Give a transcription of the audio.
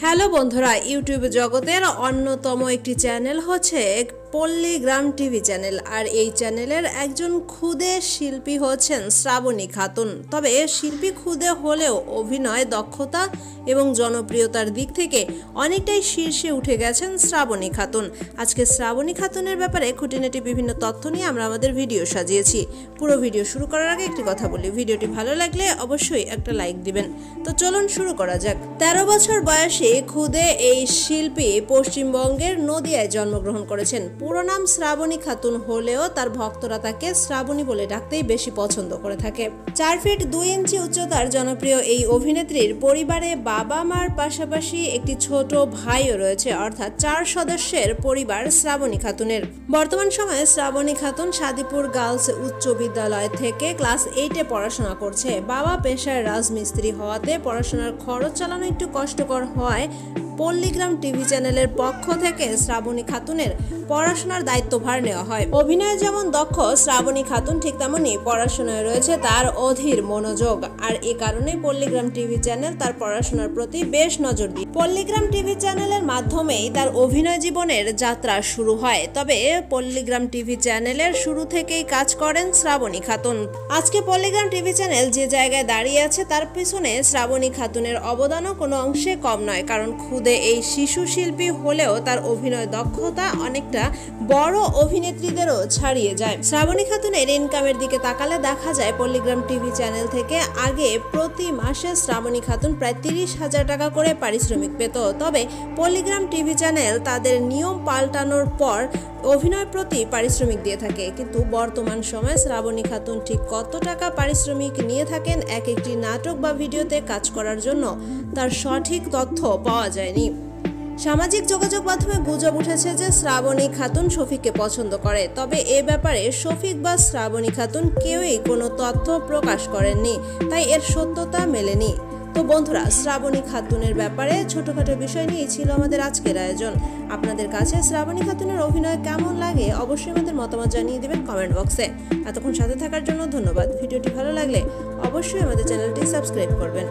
Hello বন্ধুরা, YouTube জগতের অন্যতম একটি চ্যানেল হচ্ছে পল্লীগ্রাম টিভি চ্যানেল। আর এই চ্যানেলের একজন ক্ষুদে শিল্পী হচ্ছেন শ্রাবণী খাতুন। তবে শিল্পী ক্ষুদে হলেও অভিনয় দক্ষতা এবং জনপ্রিয়তার দিক থেকে অনেকটাই শীর্ষে উঠে গেছেন শ্রাবণী খাতুন। আজকে শ্রাবণী খাতুনের ব্যাপারে খুঁটিনাটি বিভিন্ন তথ্য নিয়ে আমরা আমাদের ভিডিও সাজিয়েছি। পুরো ভিডিও শুরু করার আগে একটি কথা বলি, ভিডিওটি ভালো লাগলে অবশ্যই একটা লাইক দিবেন। তো চলুন শুরু করা যাক। 13 বছর বয়সে ক্ষুদে এই শিল্পী পশ্চিমবঙ্গের নদিয়ায় জন্মগ্রহণ করেছেন। পুরো নাম শ্রাবণী খাতুন হলেও তার ভক্তরা তাকে শ্রাবণী বলে ডাকতেই বেশি পছন্দ করে থাকে। 4 ফিট 2 ইঞ্চি উচ্চতার জনপ্রিয় এই অভিনেত্রীর পরিবারে বাবা মার পাশাপাশি একটি ছোট ভাইও রয়েছে, অর্থাৎ 4 সদস্যের পরিবার শ্রাবণী খাতুনের। বর্তমান সময়ে শ্রাবণী খাতুন সাদিপুর গার্লস উচ্চ বিদ্যালয় থেকে ক্লাস 8-এ পড়াশোনা করছে। বাবা পেশায় রাজমিস্ত্রি হওয়াতে পড়াশোনার খরচ চালানো একটু কষ্টকর হওয়ায় পল্লীগ্রাম টিভি চ্যানেলের পক্ষ থেকে শ্রাবণী খাতুনের পড়াশোনার দায়িত্বভার নেওয়া হয়। অভিনয়ে যেমন দক্ষ শ্রাবণী খাতুন, ঠিক তেমনি পড়াশোনায় রয়েছে তার অধীর মনোযোগ। আর এ কারণে পল্লীগ্রাম টিভি চ্যানেল তার পড়াশোনার প্রতি বেশ নজর দিয়ে পল্লীগ্রাম টিভি চ্যানেলের মাধ্যমেই তার অভিনয় জীবনের যাত্রা শুরু হয়। তবে পল্লীগ্রাম টিভি চ্যানেলের শুরু থেকেই কাজ করেন শ্রাবণী খাতুন। আজকে পল্লীগ্রাম টিভি চ্যানেল যে জায়গায় দাঁড়িয়ে আছে তার পিছনে শ্রাবণী খাতুনের অবদানও কোনো অংশে কম নয়, কারণ ক্ষুদে এই শিশু শিল্পী হলেও তার অভিনয় দক্ষতা অনেকটা বড় অভিনেত্রীদেরও ছাড়িয়ে যায়। শ্রাবণী খাতুনের ইনকামের দিকে তাকালে দেখা যায় পল্লীগ্রাম টিভি চ্যানেল থেকে আগে প্রতি মাসে শ্রাবণী খাতুন প্রায় 30,000 টাকা করে পারিশ্রমিক পেত। তবে পল্লীগ্রাম টিভি চ্যানেল তাদের নিয়ম পাল্টানোর পর অভিনয় প্রতি পারিশ্রমিক দিয়ে থাকে, কিন্তু বর্তমান সময়ে শ্রাবণী খাতুন ঠিক কত টাকা পারিশ্রমিক নিয়ে থাকেন এক একটি নাটক বা ভিডিওতে কাজ করার জন্য তার সঠিক তথ্য পাওয়া যায়নি। সামাজিক যোগাযোগ মাধ্যমে গুজব উঠেছে যে শ্রাবণী খাতুন শফিককে পছন্দ করে, তবে এ ব্যাপারে শফিক বা শ্রাবণী খাতুন কেউই কোনো তথ্য প্রকাশ করেননি, তাই এর সত্যতা মেলেনি। তো বন্ধুরা, শ্রাবণী খাতুনের ব্যাপারে ছোটখাটো বিষয় নিয়ে ছিল আমাদের আজকের আয়োজন। আপনাদের কাছে শ্রাবণী খাতুনের অভিনয় কেমন লাগে অবশ্যই আমাদের মতামত জানিয়ে দেবেন কমেন্ট বক্সে। এতক্ষণ সাথে থাকার জন্য ধন্যবাদ। ভিডিওটি ভালো লাগলে অবশ্যই আমাদের চ্যানেলটি সাবস্ক্রাইব করবেন।